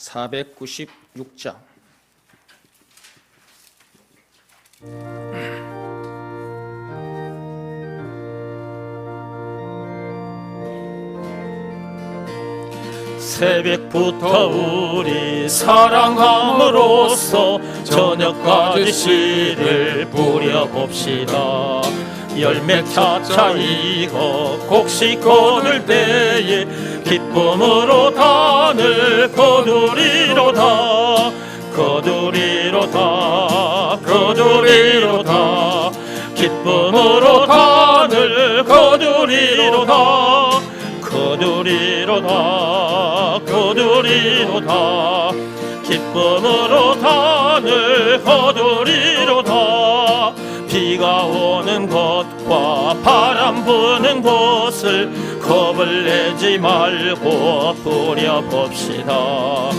496장. 새벽부터 우리 사랑함으로써 저녁까지 씨를 뿌려봅시다. 열매 차차 익어 곡식 거둘 때에 기쁨으로 단을 거두리로다. 거두리로다. 거두리로다. 기쁨으로 단을 거두리로다. 거두리로다. 거두리로다. 기쁨으로 단을 거두리로다. 비가 오는 곳과 바람 부는 곳을 겁을 내지 말고 뿌려봅시다.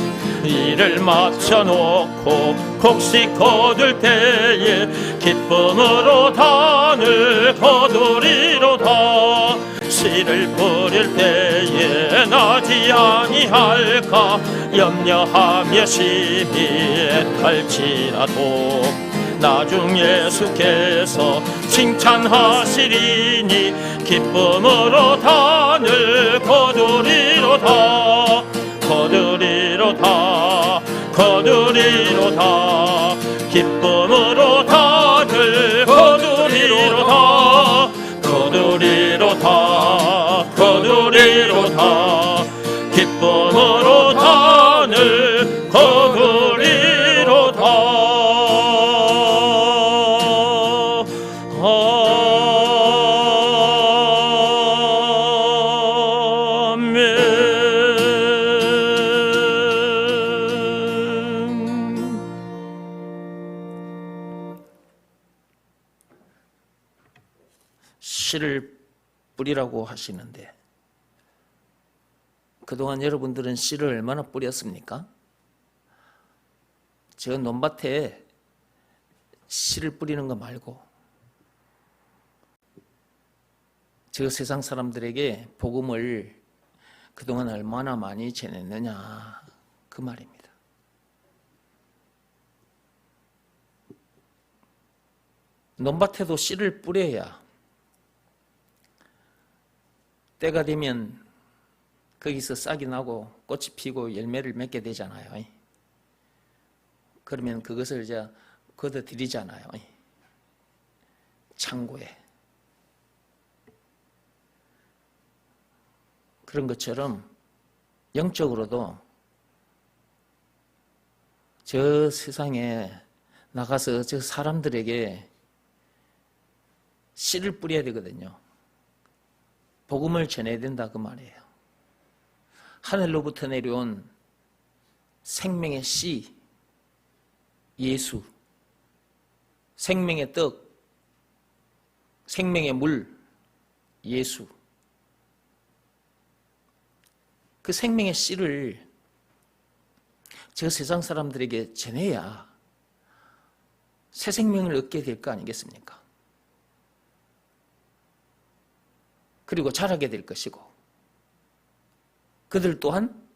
일을 마쳐놓고 곡식 거둘 때에 기쁨으로 단을 거두리로다. 씨를 뿌릴 때에 나지 아니할까 염려하며 심히 애탈지라도 나중 예수께서 칭찬하시리니 기쁨으로 단을 거두리로다. 거두리로다. 거두리로다. 기쁨으로 단을 거두리로다. 거두리로다. 거두리로다. 기쁨으로 단을 거두리로다. 씨를 뿌리라고 하시는데 그동안 여러분들은 씨를 얼마나 뿌렸습니까? 저 논밭에 씨를 뿌리는 거 말고 저 세상 사람들에게 복음을 그동안 얼마나 많이 전했느냐 그 말입니다. 논밭에도 씨를 뿌려야 때가 되면 거기서 싹이 나고 꽃이 피고 열매를 맺게 되잖아요. 그러면 그것을 이제 걷어들이잖아요. 창고에. 그런 것처럼 영적으로도 저 세상에 나가서 저 사람들에게 씨를 뿌려야 되거든요. 복음을 전해야 된다 그 말이에요. 하늘로부터 내려온 생명의 씨, 예수, 생명의 떡, 생명의 물, 예수. 그 생명의 씨를 저 세상 사람들에게 전해야 새 생명을 얻게 될 거 아니겠습니까? 그리고 자라게 될 것이고 그들 또한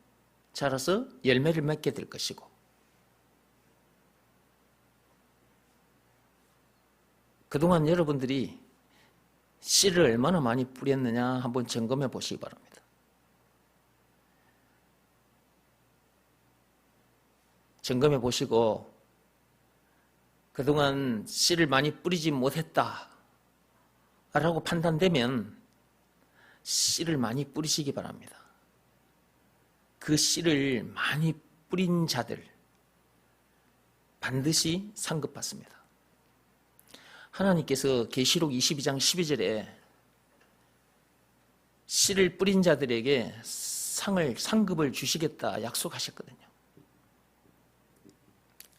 자라서 열매를 맺게 될 것이고 그동안 여러분들이 씨를 얼마나 많이 뿌렸느냐 한번 점검해 보시기 바랍니다. 점검해 보시고 그동안 씨를 많이 뿌리지 못했다 라고 판단되면 씨를 많이 뿌리시기 바랍니다. 그 씨를 많이 뿌린 자들 반드시 상급받습니다. 하나님께서 계시록 22장 12절에 씨를 뿌린 자들에게 상급을 주시겠다 약속하셨거든요.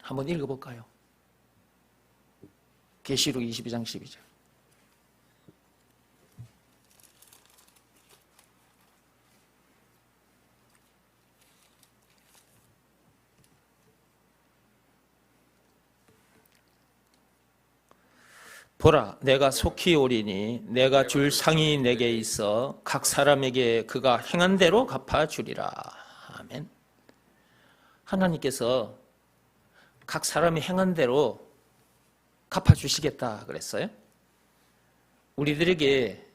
한번 읽어볼까요? 계시록 22장 12절. 보라, 내가 속히 오리니 내가 줄 상이 내게 있어 각 사람에게 그가 행한 대로 갚아주리라. 아멘. 하나님께서 각 사람이 행한 대로 갚아주시겠다 그랬어요. 우리들에게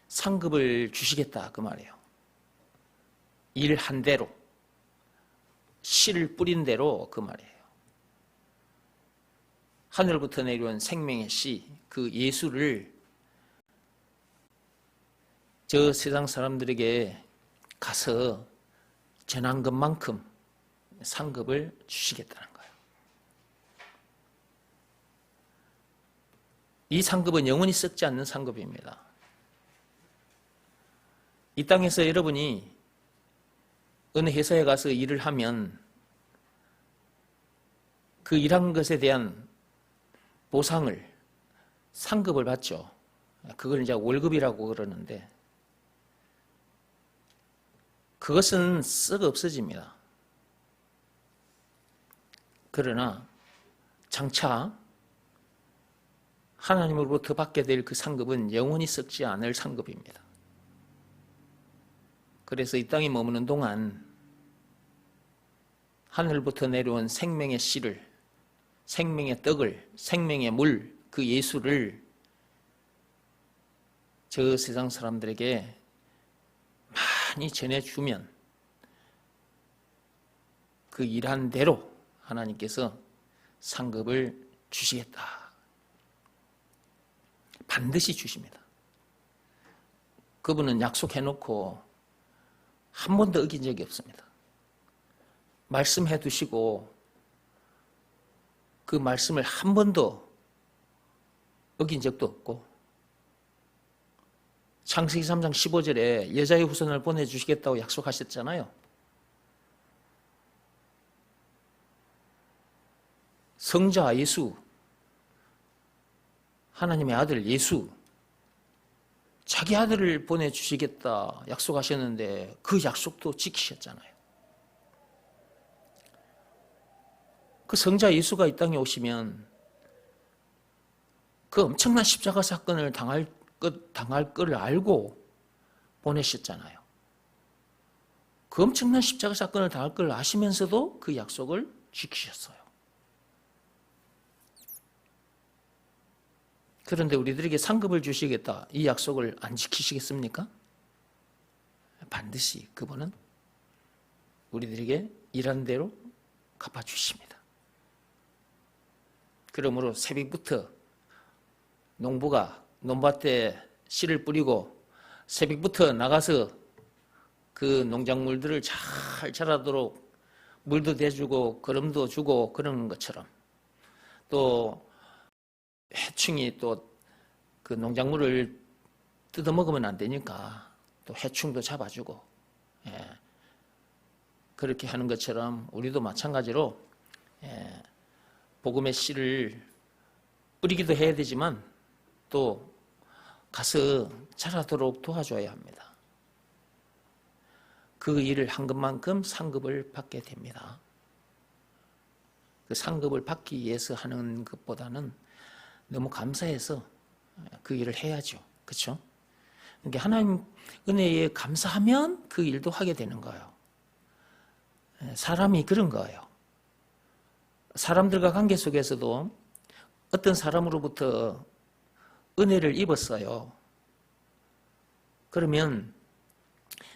상급을 주시겠다 그 말이에요. 일한 대로, 씨를 뿌린 대로 그 말이에요. 하늘부터 내려온 생명의 씨, 그 예수를 저 세상 사람들에게 가서 전한 것만큼 상급을 주시겠다는 거예요. 이 상급은 영원히 썩지 않는 상급입니다. 이 땅에서 여러분이 어느 회사에 가서 일을 하면 그 일한 것에 대한 보상을, 상급을 받죠. 그걸 이제 월급이라고 그러는데 그것은 썩 없어집니다. 그러나 장차 하나님으로부터 받게 될 그 상급은 영원히 썩지 않을 상급입니다. 그래서 이 땅에 머무는 동안 하늘부터 내려온 생명의 씨를, 생명의 떡을, 생명의 물, 그 예수를 저 세상 사람들에게 많이 전해주면 그 일한 대로 하나님께서 상급을 주시겠다. 반드시 주십니다. 그분은 약속해놓고 한 번도 어긴 적이 없습니다. 말씀해 두시고 그 말씀을 한 번도 어긴 적도 없고 창세기 3장 15절에 여자의 후손을 보내주시겠다고 약속하셨잖아요. 성자 예수, 하나님의 아들 예수, 자기 아들을 보내주시겠다 약속하셨는데 그 약속도 지키셨잖아요. 그 성자 예수가 이 땅에 오시면 그 엄청난 십자가 사건을 당할 걸 알고 보내셨잖아요. 그 엄청난 십자가 사건을 당할 걸 아시면서도 그 약속을 지키셨어요. 그런데 우리들에게 상급을 주시겠다, 이 약속을 안 지키시겠습니까? 반드시 그분은 우리들에게 일한 대로 갚아주십니다. 그러므로 새벽부터 농부가 논밭에 씨를 뿌리고 새벽부터 나가서 그 농작물들을 잘 자라도록 물도 대주고 거름도 주고 그러는 것처럼 또 해충이 또 그 농작물을 뜯어먹으면 안 되니까 또 해충도 잡아주고, 그렇게 하는 것처럼 우리도 마찬가지로 복음의 씨를 뿌리기도 해야 되지만 또 가서 자라도록 도와줘야 합니다. 그 일을 한 것만큼 상급을 받게 됩니다. 그 상급을 받기 위해서 하는 것보다는 너무 감사해서 그 일을 해야죠. 그렇죠? 그러니까 하나님 은혜에 감사하면 그 일도 하게 되는 거예요. 사람이 그런 거예요. 사람들과 관계 속에서도 어떤 사람으로부터 은혜를 입었어요. 그러면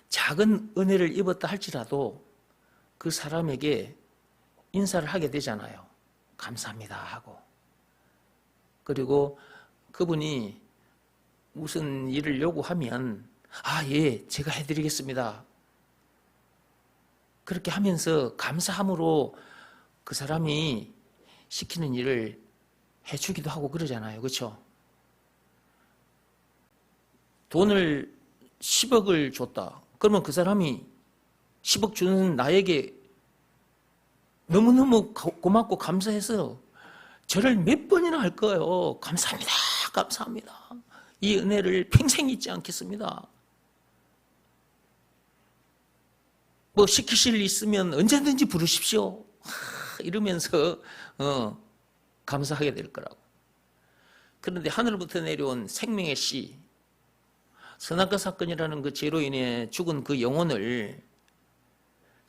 작은 은혜를 입었다 할지라도 그 사람에게 인사를 하게 되잖아요. 감사합니다 하고. 그리고 그분이 무슨 일을 요구하면 예, 제가 해드리겠습니다. 그렇게 하면서 감사함으로 그 사람이 시키는 일을 해주기도 하고 그러잖아요. 그렇죠? 돈을 10억을 줬다. 그러면 그 사람이 10억 주는 나에게 너무너무 고맙고 감사해서 저를 몇 번이나 할 거예요. 감사합니다. 감사합니다. 이 은혜를 평생 잊지 않겠습니다. 뭐 시키실 일 있으면 언제든지 부르십시오. 이러면서 감사하게 될 거라고. 그런데 하늘부터 내려온 생명의 씨, 선악과 사건이라는 그 죄로 인해 죽은 그 영혼을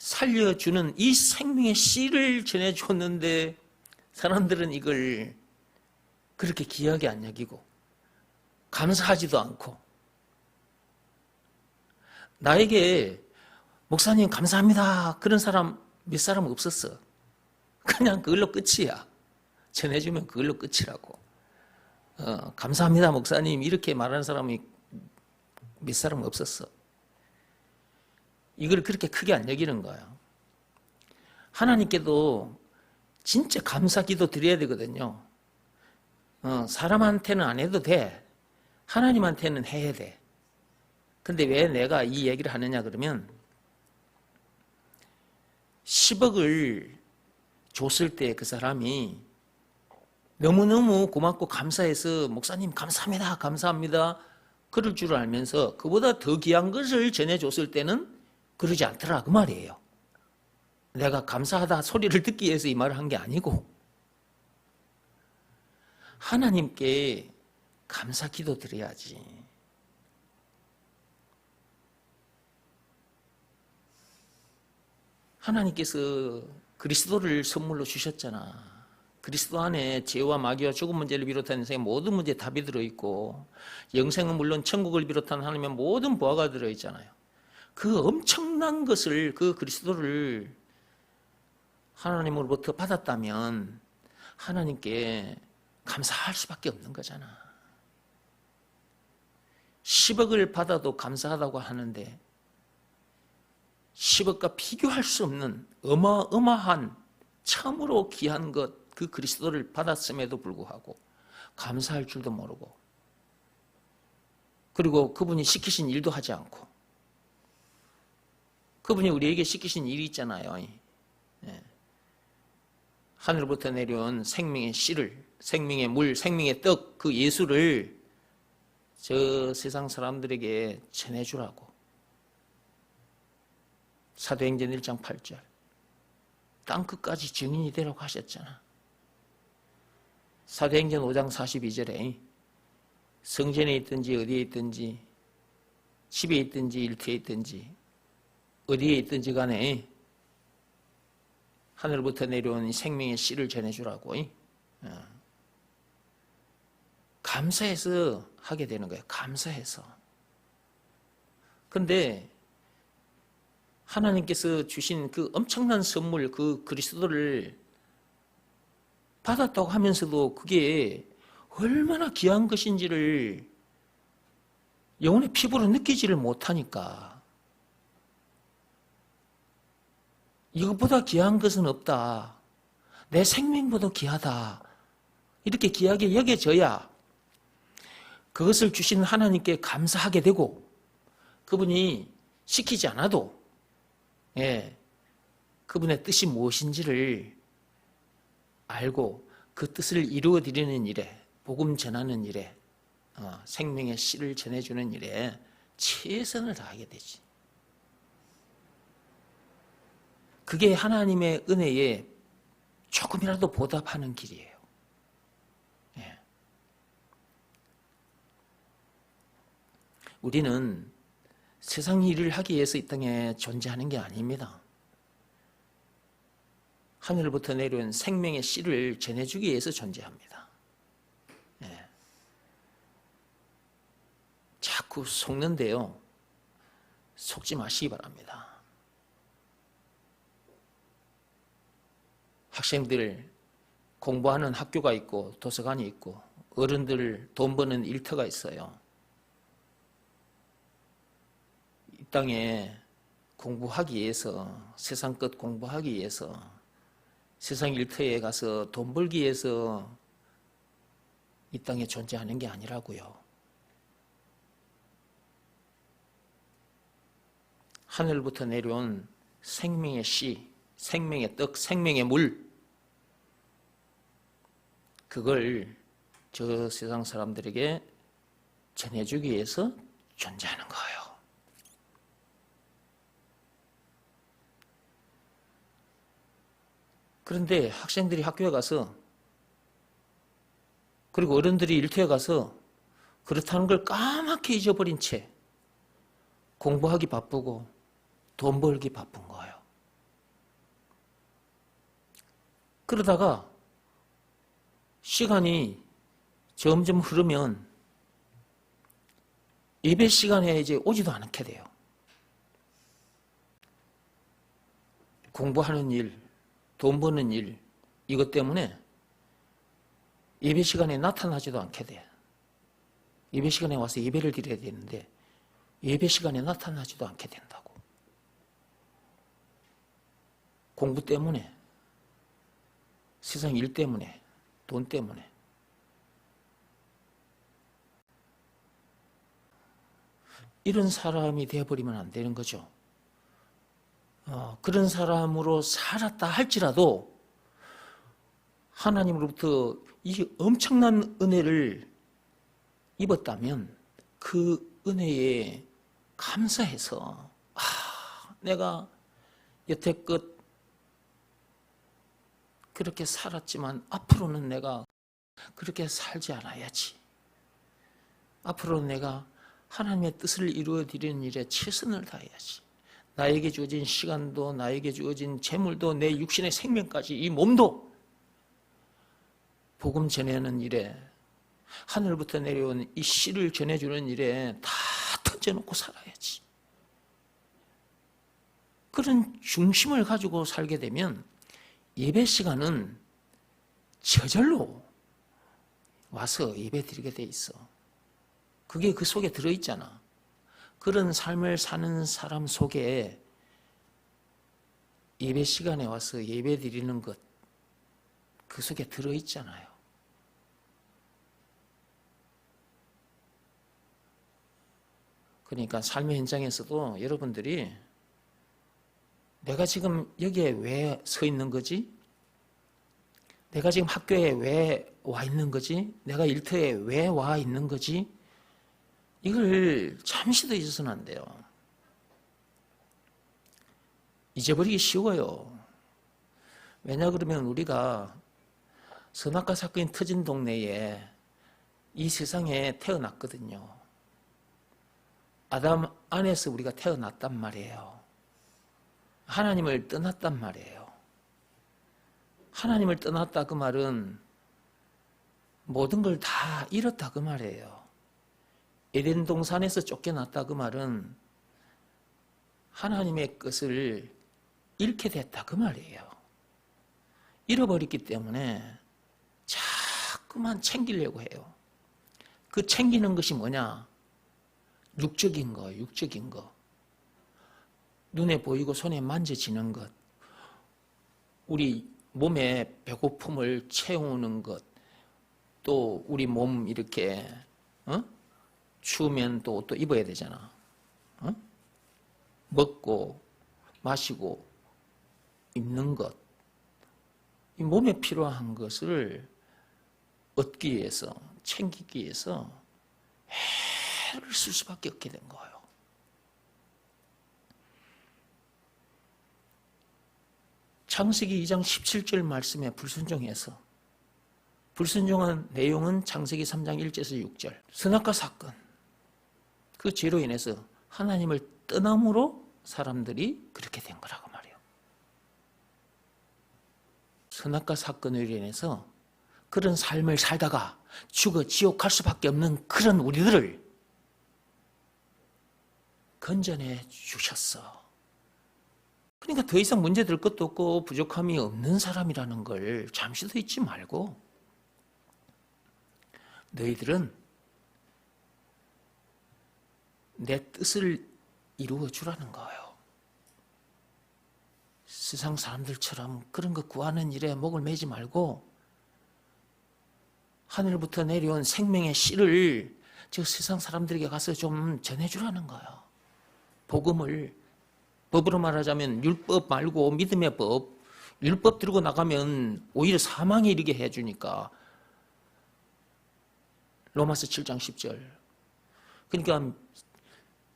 살려주는 이 생명의 씨를 전해줬는데 사람들은 이걸 그렇게 귀하게 안 여기고 감사하지도 않고, 나에게 목사님 감사합니다 그런 사람 몇 사람 없었어. 그냥 그걸로 끝이야. 전해주면 그걸로 끝이라고. 감사합니다 목사님 이렇게 말하는 사람이 몇 사람 없었어. 이걸 그렇게 크게 안 여기는 거예요. 하나님께도 진짜 감사 기도 드려야 되거든요. 사람한테는 안 해도 돼. 하나님한테는 해야 돼. 근데 왜 내가 이 얘기를 하느냐 그러면, 10억을 줬을 때 그 사람이 너무너무 고맙고 감사해서 목사님 감사합니다 감사합니다 그럴 줄 알면서 그보다 더 귀한 것을 전해줬을 때는 그러지 않더라 그 말이에요. 내가 감사하다 소리를 듣기 위해서 이 말을 한 게 아니고, 하나님께 감사 기도 드려야지. 하나님께서 그리스도를 선물로 주셨잖아. 그리스도 안에 죄와 마귀와 죽음 문제를 비롯한 인생의 모든 문제에 답이 들어있고, 영생은 물론 천국을 비롯한 하나님의 모든 보화가 들어있잖아요. 그 엄청난 것을, 그 그리스도를 하나님으로부터 받았다면 하나님께 감사할 수밖에 없는 거잖아. 10억을 받아도 감사하다고 하는데 10억과 비교할 수 없는 어마어마한 참으로 귀한 것, 그 그리스도를 받았음에도 불구하고 감사할 줄도 모르고, 그리고 그분이 시키신 일도 하지 않고, 그분이 우리에게 시키신 일이 있잖아요. 하늘부터 내려온 생명의 씨를, 생명의 물, 생명의 떡, 그 예수를 저 세상 사람들에게 전해주라고. 사도행전 1장 8절 땅끝까지 증인이 되라고 하셨잖아. 사도행전 5장 42절에 성전에 있든지 어디에 있든지, 집에 있든지 일터에 있든지 어디에 있든지 간에 하늘부터 내려온 생명의 씨를 전해주라고. 감사해서 하게 되는 거예요. 감사해서. 그런데 하나님께서 주신 그 엄청난 선물, 그 그리스도를 받았다고 하면서도 그게 얼마나 귀한 것인지를 영혼의 피부로 느끼지를 못하니까, 이것보다 귀한 것은 없다, 내 생명보다 귀하다, 이렇게 귀하게 여겨져야 그것을 주신 하나님께 감사하게 되고, 그분이 시키지 않아도 그분의 뜻이 무엇인지를 알고 그 뜻을 이루어드리는 일에, 복음 전하는 일에, 생명의 씨를 전해주는 일에 최선을 다하게 되지. 그게 하나님의 은혜에 조금이라도 보답하는 길이에요. 우리는 세상 일을 하기 위해서 이 땅에 존재하는 게 아닙니다. 하늘부터 내려온 생명의 씨를 전해주기 위해서 존재합니다. 자꾸 속는데요, 속지 마시기 바랍니다. 학생들 공부하는 학교가 있고 도서관이 있고, 어른들 돈 버는 일터가 있어요. 이 땅에 공부하기 위해서, 세상 것 공부하기 위해서, 세상 일터에 가서 돈 벌기 위해서 이 땅에 존재하는 게 아니라고요. 하늘부터 내려온 생명의 씨, 생명의 떡, 생명의 물, 그걸 저 세상 사람들에게 전해주기 위해서 존재하는 거예요. 그런데 학생들이 학교에 가서, 그리고 어른들이 일터에 가서 그렇다는 걸 까맣게 잊어버린 채 공부하기 바쁘고 돈 벌기 바쁜 거예요. 그러다가 시간이 점점 흐르면 예배 시간에 이제 오지도 않게 돼요. 공부하는 일, 돈 버는 일, 이것 때문에 예배 시간에 나타나지도 않게 돼. 예배 시간에 와서 예배를 드려야 되는데 예배 시간에 나타나지도 않게 된다고. 공부 때문에, 세상 일 때문에, 돈 때문에. 이런 사람이 되어버리면 안 되는 거죠. 그런 사람으로 살았다 할지라도 하나님으로부터 이 엄청난 은혜를 입었다면 그 은혜에 감사해서 내가 여태껏 그렇게 살았지만 앞으로는 내가 그렇게 살지 않아야지. 앞으로는 내가 하나님의 뜻을 이루어드리는 일에 최선을 다해야지. 나에게 주어진 시간도 나에게 주어진 재물도 내 육신의 생명까지 이 몸도 복음 전하는 일에 하늘부터 내려온 이 씨를 전해주는 일에 다 던져놓고 살아야지. 그런 중심을 가지고 살게 되면 예배 시간은 저절로 와서 예배 드리게 돼 있어. 그게 그 속에 들어있잖아. 그런 삶을 사는 사람 속에 예배 시간에 와서 예배 드리는 것, 그 속에 들어있잖아요. 그러니까 삶의 현장에서도 여러분들이 내가 지금 여기에 왜 서 있는 거지? 내가 지금 학교에 왜 와 있는 거지? 내가 일터에 왜 와 있는 거지? 이걸 잠시도 잊어서는 안 돼요. 잊어버리기 쉬워요. 왜냐 그러면 우리가 선악과 사건이 터진 동네에 이 세상에 태어났거든요. 아담 안에서 우리가 태어났단 말이에요. 하나님을 떠났단 말이에요. 하나님을 떠났다 그 말은 모든 걸 다 잃었다 그 말이에요. 에덴 동산에서 쫓겨났다 그 말은 하나님의 것을 잃게 됐다 그 말이에요. 잃어버렸기 때문에 자꾸만 챙기려고 해요. 그 챙기는 것이 뭐냐? 육적인 거, 육적인 거. 눈에 보이고 손에 만져지는 것. 우리 몸에 배고픔을 채우는 것. 또 우리 몸 이렇게 추우면 또 옷도 입어야 되잖아. 먹고 마시고 입는 것. 이 몸에 필요한 것을 얻기 위해서, 챙기기 위해서 애를 쓸 수밖에 없게 된 거예요. 창세기 2장 17절 말씀에 불순종해서, 불순종한 내용은 창세기 3장 1절에서 6절. 선악과 사건. 그 죄로 인해서 하나님을 떠남으로 사람들이 그렇게 된 거라고 말이에요. 선악과 사건으로 인해서 그런 삶을 살다가 죽어 지옥 갈 수밖에 없는 그런 우리들을 건져내 주셨어. 그러니까 더 이상 문제될 것도 없고 부족함이 없는 사람이라는 걸 잠시도 잊지 말고 너희들은 내 뜻을 이루어 주라는 거예요. 세상 사람들처럼 그런 거 구하는 일에 목을 매지 말고 하늘부터 내려온 생명의 씨를 저 세상 사람들에게 가서 좀 전해주라는 거예요. 복음을. 법으로 말하자면 율법 말고 믿음의 법. 율법 들고 나가면 오히려 사망에 이르게 해주니까. 로마서 7장 10절. 그러니까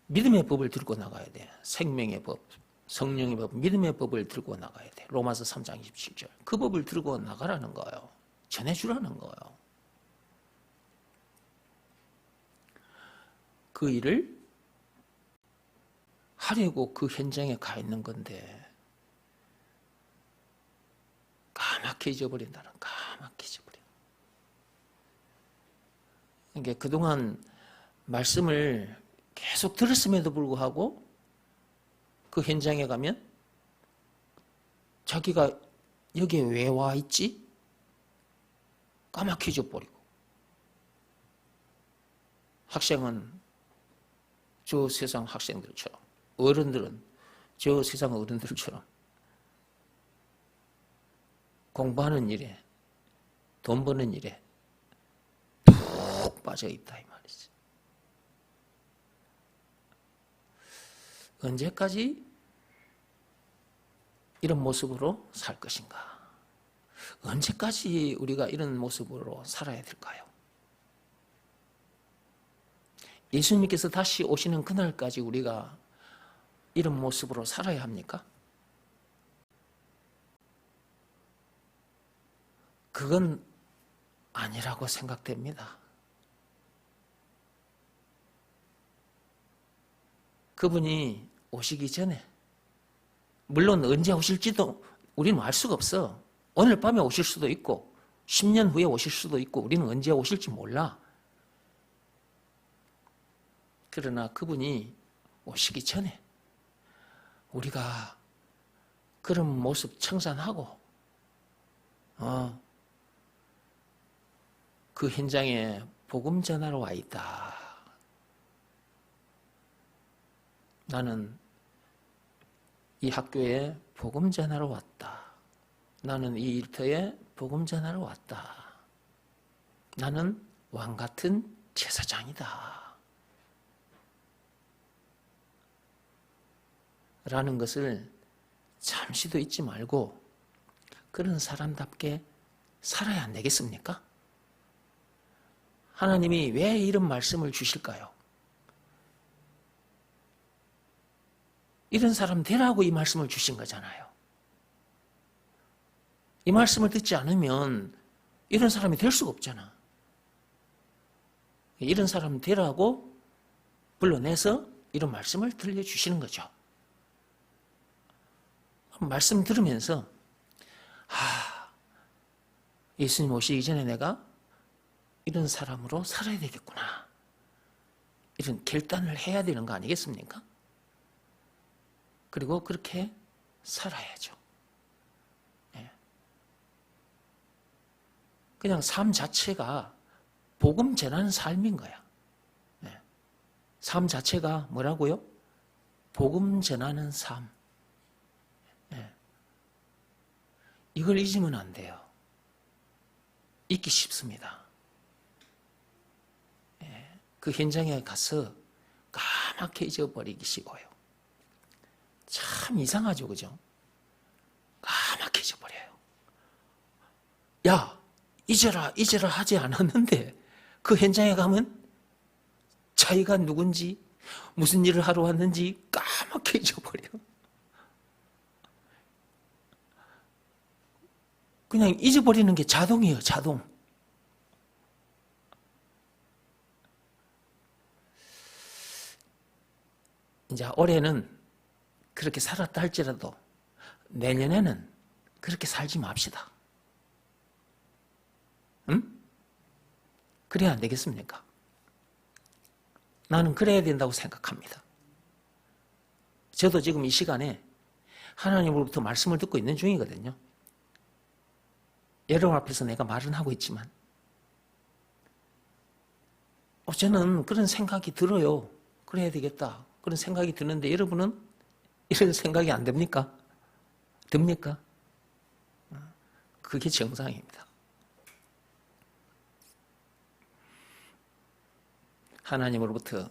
믿음의 법을 들고 나가야 돼. 생명의 법, 성령의 법, 믿음의 법을 들고 나가야 돼. 로마서 3장 27절. 그 법을 들고 나가라는 거예요. 전해주라는 거예요. 그 일을 하려고 그 현장에 가 있는 건데 까맣게 까맣게 잊어버린다는, 까맣게 잊어버려. 그러니까 그동안 말씀을 계속 들었음에도 불구하고 그 현장에 가면 자기가 여기에 왜 와 있지? 까맣게 잊어버리고, 학생은 저 세상 학생들처럼, 어른들은 저 세상 어른들처럼 공부하는 일에, 돈 버는 일에 푹 빠져 있다 이 말이지. 언제까지 이런 모습으로 살 것인가? 언제까지 우리가 이런 모습으로 살아야 될까요? 예수님께서 다시 오시는 그날까지 우리가 이런 모습으로 살아야 합니까? 그건 아니라고 생각됩니다. 그분이 오시기 전에, 물론 언제 오실지도 우리는 알 수가 없어. 오늘 밤에 오실 수도 있고 10년 후에 오실 수도 있고 우리는 언제 오실지 몰라. 그러나 그분이 오시기 전에 우리가 그런 모습 청산하고 그 현장에 복음 전하러 와 있다. 나는 이 학교에 복음 전하러 왔다. 나는 이 일터에 복음 전하러 왔다. 나는 왕 같은 제사장이다. 라는 것을 잠시도 잊지 말고 그런 사람답게 살아야 안 되겠습니까? 하나님이 왜 이런 말씀을 주실까요? 이런 사람 되라고 이 말씀을 주신 거잖아요. 이 말씀을 듣지 않으면 이런 사람이 될 수가 없잖아. 이런 사람 되라고 불러내서 이런 말씀을 들려주시는 거죠. 말씀 들으면서 예수님 오시기 전에 내가 이런 사람으로 살아야 되겠구나. 이런 결단을 해야 되는 거 아니겠습니까? 그리고 그렇게 살아야죠. 그냥 삶 자체가 복음 전하는 삶인 거야. 삶 자체가 뭐라고요? 복음 전하는 삶. 이걸 잊으면 안 돼요. 잊기 쉽습니다. 그 현장에 가서 까맣게 잊어버리기 쉬워요. 참 이상하죠, 그죠? 까맣게 잊어버려요. 야, 잊어라 하지 않았는데 그 현장에 가면 자기가 누군지 무슨 일을 하러 왔는지 까맣게 잊어버려요. 그냥 잊어버리는 게 자동이에요, 자동. 이제 올해는 그렇게 살았다 할지라도 내년에는 그렇게 살지 맙시다. 응? 그래야 안 되겠습니까? 나는 그래야 된다고 생각합니다. 저도 지금 이 시간에 하나님으로부터 말씀을 듣고 있는 중이거든요. 여러분 앞에서 내가 말은 하고 있지만 저는 그런 생각이 들어요. 그래야 되겠다. 그런 생각이 드는데 여러분은 이런 생각이 안 됩니까? 듭니까? 그게 정상입니다. 하나님으로부터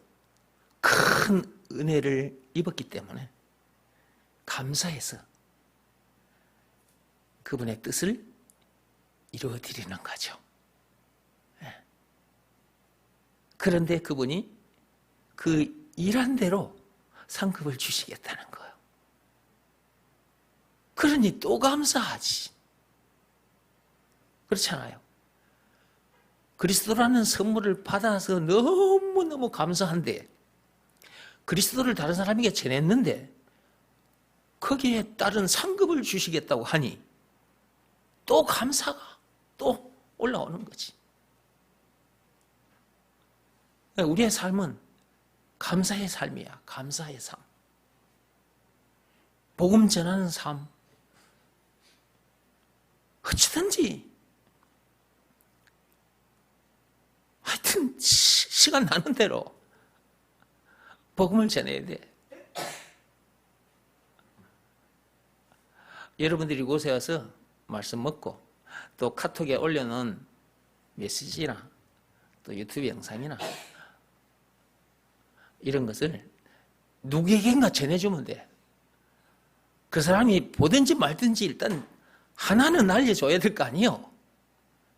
큰 은혜를 입었기 때문에 감사해서 그분의 뜻을 이루어드리는 거죠. 그런데 그분이 그 일한 대로 상급을 주시겠다는 거예요. 그러니 또 감사하지. 그렇잖아요. 그리스도라는 선물을 받아서 너무너무 감사한데 그리스도를 다른 사람에게 전했는데 거기에 따른 상급을 주시겠다고 하니 또 감사가 또 올라오는 거지. 우리의 삶은 감사의 삶이야. 감사의 삶. 복음 전하는 삶. 어찌든지 하여튼 시간 나는 대로 복음을 전해야 돼. 여러분들이 이곳에 와서 말씀 먹고 또 카톡에 올려놓은 메시지나 또 유튜브 영상이나 이런 것을 누구에겐가 전해주면 돼. 그 사람이 보든지 말든지 일단 하나는 알려줘야 될 거 아니에요.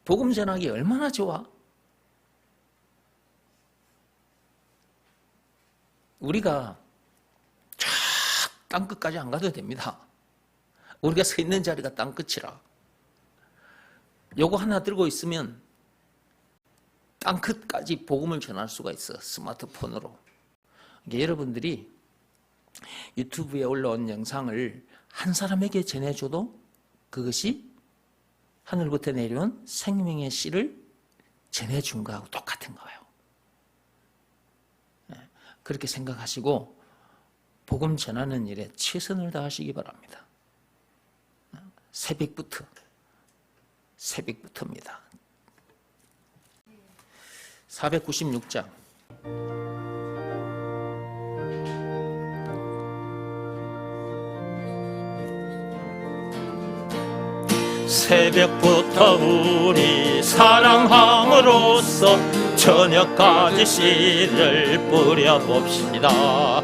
복음 전하기 얼마나 좋아? 우리가 쫙 땅끝까지 안 가도 됩니다. 우리가 서 있는 자리가 땅끝이라. 요거 하나 들고 있으면 땅끝까지 복음을 전할 수가 있어. 스마트폰으로. 그러니까 여러분들이 유튜브에 올라온 영상을 한 사람에게 전해줘도 그것이 하늘부터 내려온 생명의 씨를 전해준 거하고 똑같은 거예요. 그렇게 생각하시고 복음 전하는 일에 최선을 다하시기 바랍니다. 새벽부터입니다. 496장. 새벽부터 우리 사랑함으로써 저녁까지 씨를 뿌려봅시다.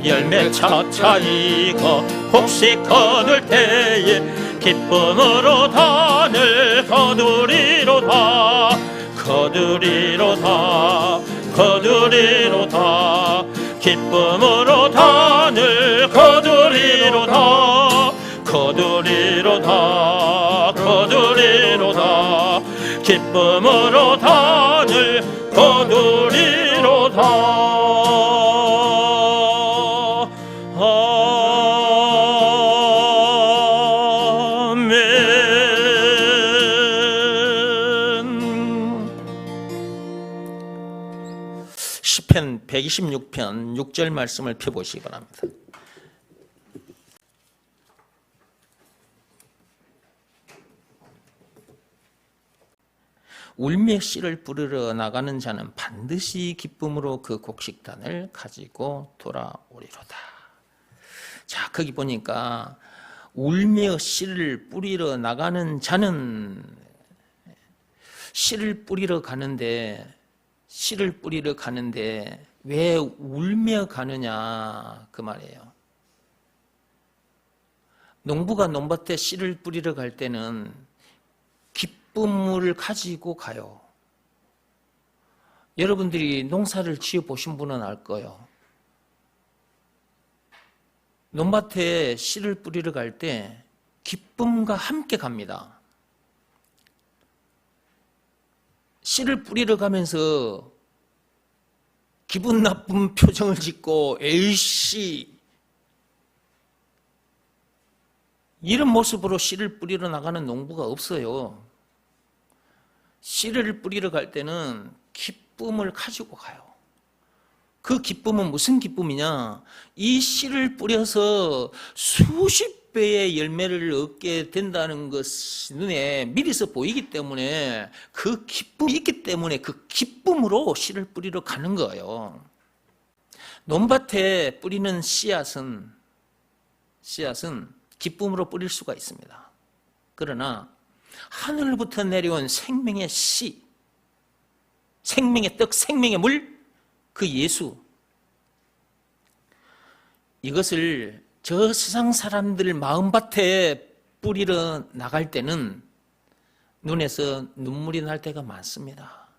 열매 차차 익어 혹시 거둘 때에 기쁨으로 단을 거두리로다. 기쁨으로 단을 거두리로다. 기쁨으로 단을 거두리로다. 시편 126편 6절 말씀을 펴보시기 바랍니다. 울며 씨를 뿌리러 나가는 자는 반드시 기쁨으로 그 곡식단을 가지고 돌아오리로다. 자, 거기 보니까 울며 씨를 뿌리러 나가는 자는 씨를 뿌리러 가는데 왜 울며 가느냐 그 말이에요. 농부가 논밭에 씨를 뿌리러 갈 때는 기쁨을 가지고 가요. 여러분들이 농사를 지어 보신 분은 알 거예요. 논밭에 씨를 뿌리러 갈 때 기쁨과 함께 갑니다. 씨를 뿌리러 가면서 기분 나쁜 표정을 짓고 에이씨 이런 모습으로 씨를 뿌리러 나가는 농부가 없어요. 씨를 뿌리러 갈 때는 기쁨을 가지고 가요. 그 기쁨은 무슨 기쁨이냐? 이 씨를 뿌려서 수십 배의 열매를 얻게 된다는 것이 눈에 미리서 보이기 때문에 그 기쁨이 있기 때문에 그 기쁨으로 씨를 뿌리러 가는 거예요. 논밭에 뿌리는 씨앗은 기쁨으로 뿌릴 수가 있습니다. 그러나 하늘부터 내려온 생명의 씨, 생명의 떡, 생명의 물, 그 예수, 이것을 저 세상 사람들 마음밭에 뿌리러 나갈 때는 눈에서 눈물이 날 때가 많습니다.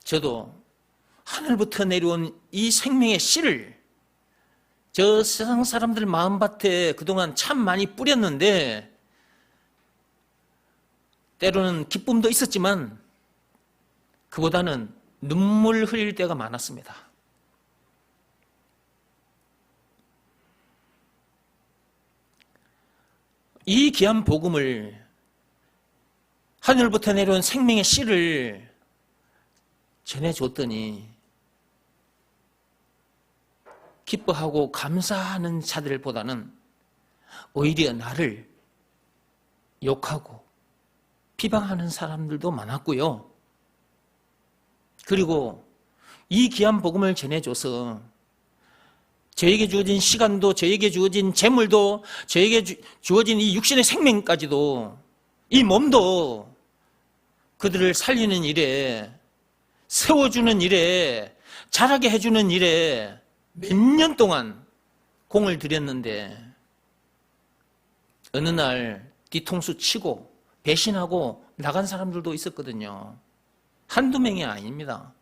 저도 하늘부터 내려온 이 생명의 씨를 저 세상 사람들 마음밭에 그동안 참 많이 뿌렸는데 때로는 기쁨도 있었지만 그보다는 눈물 흘릴 때가 많았습니다. 이 귀한 복음을, 하늘부터 내려온 생명의 씨를 전해줬더니 기뻐하고 감사하는 자들보다는 오히려 나를 욕하고 비방하는 사람들도 많았고요. 그리고 이 귀한 복음을 전해줘서 저에게 주어진 시간도, 저에게 주어진 재물도, 저에게 주어진 이 육신의 생명까지도, 이 몸도 그들을 살리는 일에, 세워주는 일에, 자라게 해주는 일에 몇 년 동안 공을 들였는데 어느 날 뒤통수 치고 배신하고 나간 사람들도 있었거든요. 한두 명이 아닙니다.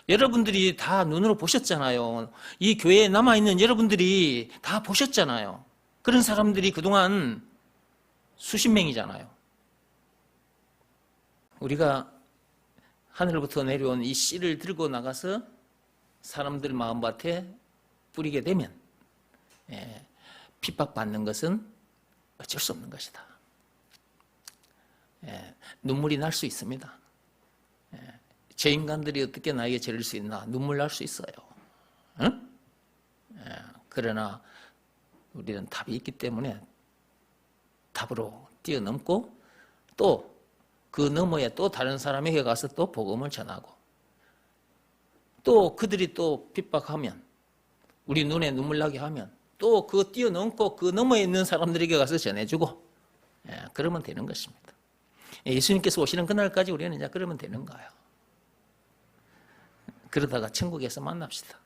여러분들이 다 눈으로 보셨잖아요. 이 교회에 남아있는 여러분들이 다 보셨잖아요. 그런 사람들이 그동안 수십 명이잖아요. 우리가 하늘부터 내려온 이 씨를 들고 나가서 사람들 마음밭에 뿌리게 되면 핍박받는 것은 어쩔 수 없는 것이다. 눈물이 날 수 있습니다. 제 인간들이 어떻게 나에게 저릴 수 있나? 눈물 날 수 있어요. 응? 그러나 우리는 답이 있기 때문에 답으로 뛰어넘고 또 그 너머에 또 다른 사람에게 가서 또 복음을 전하고 또 그들이 또 핍박하면 우리 눈에 눈물 나게 하면 또 그 뛰어넘고 그 너머에 있는 사람들에게 가서 전해주고 그러면 되는 것입니다. 예수님께서 오시는 그날까지 우리는 이제 그러면 되는 거예요. 그러다가 천국에서 만납시다.